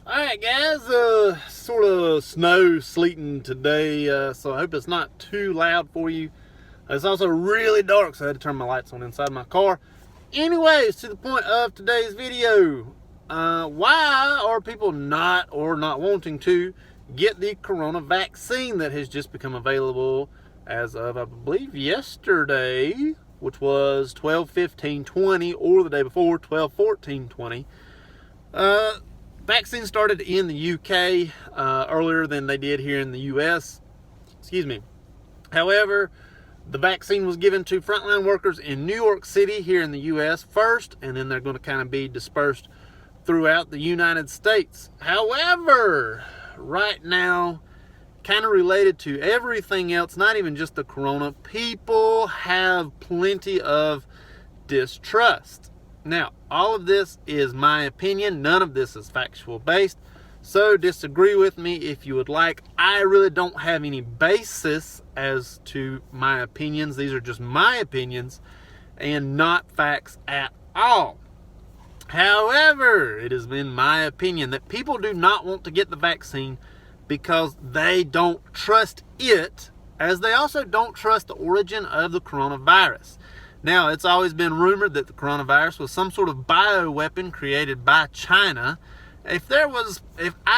Alright guys, sort of snow sleeting today, so I hope it's not too loud for you. It's also really dark, so I had to turn my lights on inside my car. Anyways, to the point of today's video, why are people not wanting to get the corona vaccine that has just become available as of, I believe, yesterday, which was 12/15/20, or the day before, 12/14/20. Vaccine started in the UK earlier than they did here in the US. Excuse me. However, the vaccine was given to frontline workers in New York City here in the US first, and then they're going to kind of be dispersed throughout the United States. However, right now, kind of related to everything else, not even just the corona, people have plenty of distrust. Now, all of this is my opinion. None of this is factual based. So disagree with me if you would like. I really don't have any basis as to my opinions. These are just my opinions and not facts at all. However, it has been my opinion that people do not want to get the vaccine because they don't trust it, as they also don't trust the origin of the coronavirus. Now, it's always been rumored that the coronavirus was some sort of bioweapon created by China. I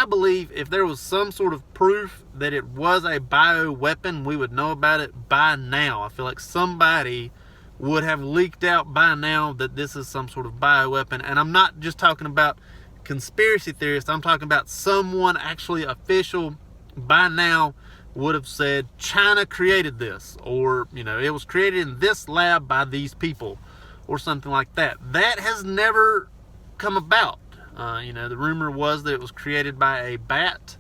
believe if there was some sort of proof that it was a bioweapon, we would know about it by now. I feel like somebody would have leaked out by now that this is some sort of bioweapon. And I'm not just talking about conspiracy theorists. I'm talking about someone actually official by now would have said China created this, or it was created in this lab by these people, or something like that. That has never come about. The rumor was that it was created by a bat,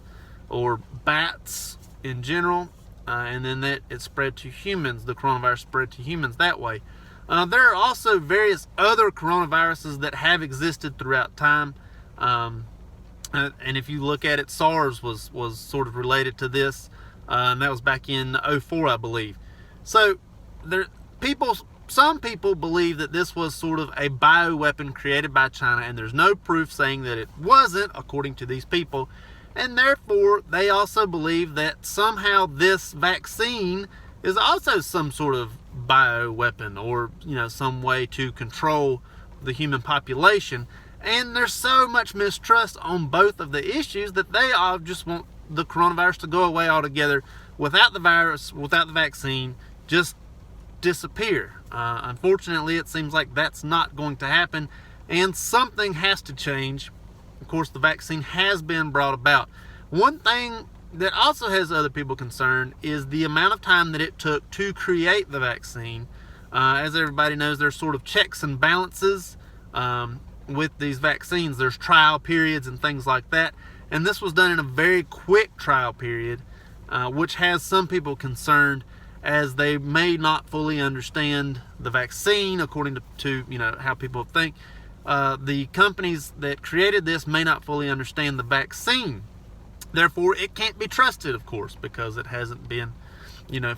or bats in general, and then that it spread to humans. The coronavirus spread to humans that way. There are also various other coronaviruses that have existed throughout time, and if you look at it, SARS was sort of related to this. And that was back in 2004, I believe. So some people believe that this was sort of a bioweapon created by China, and there's no proof saying that it wasn't, according to these people. And therefore, they also believe that somehow this vaccine is also some sort of bioweapon, or some way to control the human population. And there's so much mistrust on both of the issues that they all just want the coronavirus to go away altogether, without the virus, without the vaccine, just disappear. Unfortunately, it seems like that's not going to happen, and something has to change. Of course, the vaccine has been brought about. One thing that also has other people concerned is the amount of time that it took to create the vaccine. As everybody knows, there's sort of checks and balances with these vaccines. There's trial periods and things like that. And this was done in a very quick trial period, which has some people concerned, as they may not fully understand the vaccine, according to how people think. The companies that created this may not fully understand the vaccine. Therefore, it can't be trusted, of course, because it hasn't been,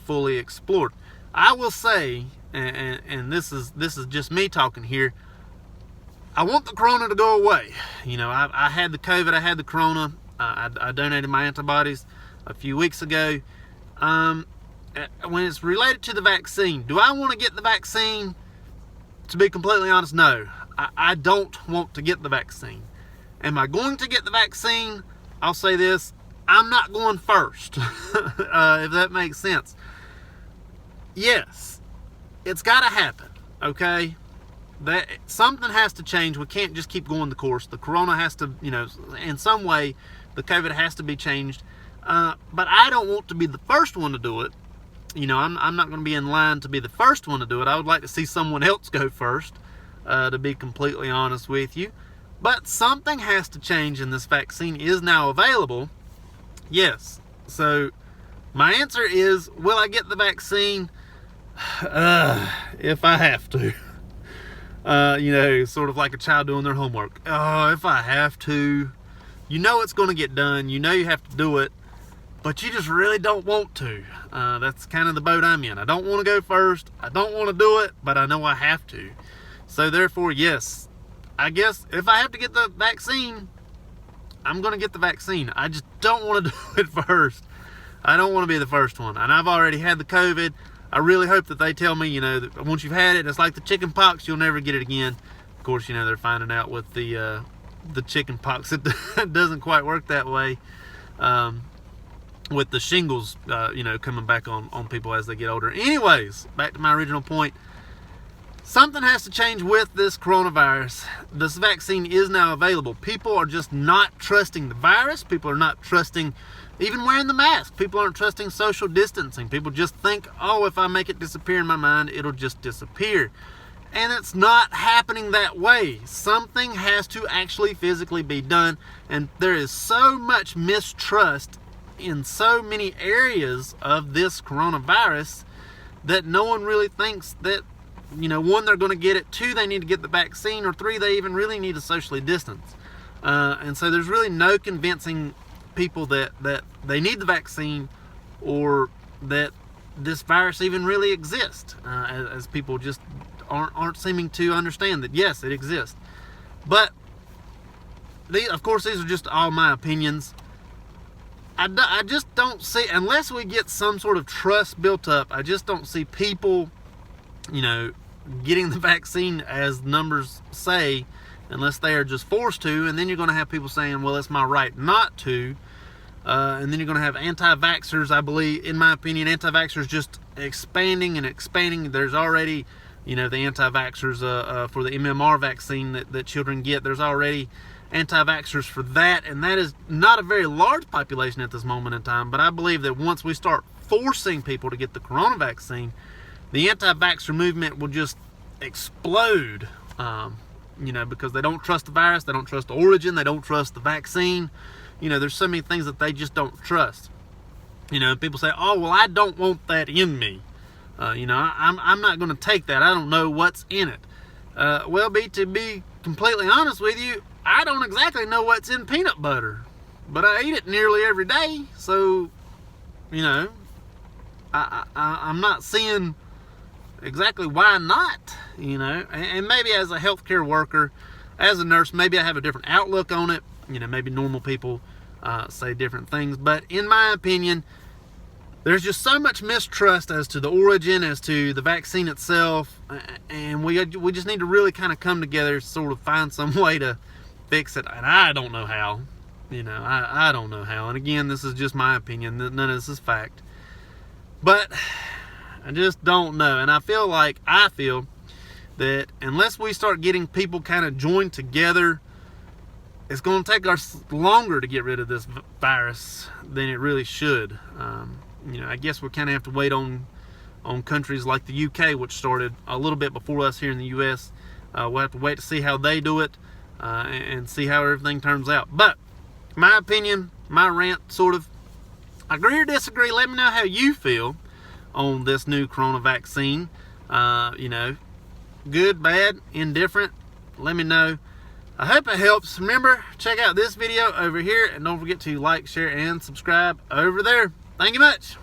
fully explored. I will say, and this is just me talking here, I want the corona to go away. I had the COVID, I had the corona. I donated my antibodies a few weeks ago. When it's related to the vaccine, do I want to get the vaccine? To be completely honest, no. I don't want to get the vaccine. Am I going to get the vaccine? I'll say this, I'm not going first, if that makes sense. Yes, it's got to happen, okay? That something has to change. We can't just keep going the course. The corona has to, in some way, the COVID has to be changed. But I don't want to be the first one to do it. I'm not going to be in line to be the first one to do it. I would like to see someone else go first, to be completely honest with you. But something has to change, and this vaccine is now available. Yes. So my answer is, will I get the vaccine? If I have to. Sort of like a child doing their homework. Oh, if I have to. It's going to get done. You have to do it. But you just really don't want to. That's kind of the boat I'm in. I don't want to go first. I don't want to do it, but I know I have to. So therefore, yes. I guess if I have to get the vaccine, I'm going to get the vaccine. I just don't want to do it first. I don't want to be the first one. And I've already had the COVID. I really hope that they tell me, you know, that once you've had it, it's like the chicken pox, you'll never get it again. Of course, you know, they're finding out with the chicken pox, it doesn't quite work that way. With the shingles, you know, coming back on people as they get older. Anyways, back to my original point. Something has to change with this coronavirus. This vaccine is now available. People are just not trusting the virus. People are not trusting even wearing the mask. People aren't trusting social distancing. People just think, oh, if I make it disappear in my mind, it'll just disappear. And it's not happening that way. Something has to actually physically be done. And there is so much mistrust in so many areas of this coronavirus that no one really thinks that, you know, one, they're going to get it, two, they need to get the vaccine, or three, they even really need to socially distance. And so there's really no convincing people that they need the vaccine, or that this virus even really exists, as people just aren't seeming to understand that yes, it exists. But of course, these are just all my opinions. I just don't see, unless we get some sort of trust built up, I just don't see people, you know, getting the vaccine as numbers say, unless they are just forced to. And then you're going to have people saying, well, it's my right not to. And then you're going to have anti-vaxxers. I believe, in my opinion, anti-vaxxers just expanding and expanding. There's already, you know, the anti-vaxxers for the MMR vaccine that children get. There's already anti-vaxxers for that, and that is not a very large population at this moment in time. But I believe that once we start forcing people to get the corona vaccine, the anti-vaxxer movement will just explode, you know, because they don't trust the virus, they don't trust the origin, they don't trust the vaccine. You know, there's so many things that they just don't trust. You know, people say, oh, well, I don't want that in me. You know, I'm not going to take that. I don't know what's in it. Well, to be completely honest with you, I don't exactly know what's in peanut butter, but I eat it nearly every day. So, you know, I'm not seeing exactly why not, you know. And maybe as a healthcare worker, as a nurse, maybe I have a different outlook on it. You know, maybe normal people say different things. But in my opinion, there's just so much mistrust as to the origin, as to the vaccine itself. And we just need to really kind of come together, sort of find some way to fix it. And I don't know how. You know, I don't know how. And again, this is just my opinion. None of this is fact. But I just don't know. And I feel that unless we start getting people kind of joined together, it's going to take us longer to get rid of this virus than it really should. You know, I guess we kind of have to wait on countries like the UK, which started a little bit before us here in the US. We'll have to wait to see how they do it and see how everything turns out. But my opinion, my rant, sort of, agree or disagree, let me know how you feel on this new corona vaccine. You know, good, bad, indifferent, let me know. I hope it helps. Remember, check out this video over here, and don't forget to like, share, and subscribe over there. Thank you much.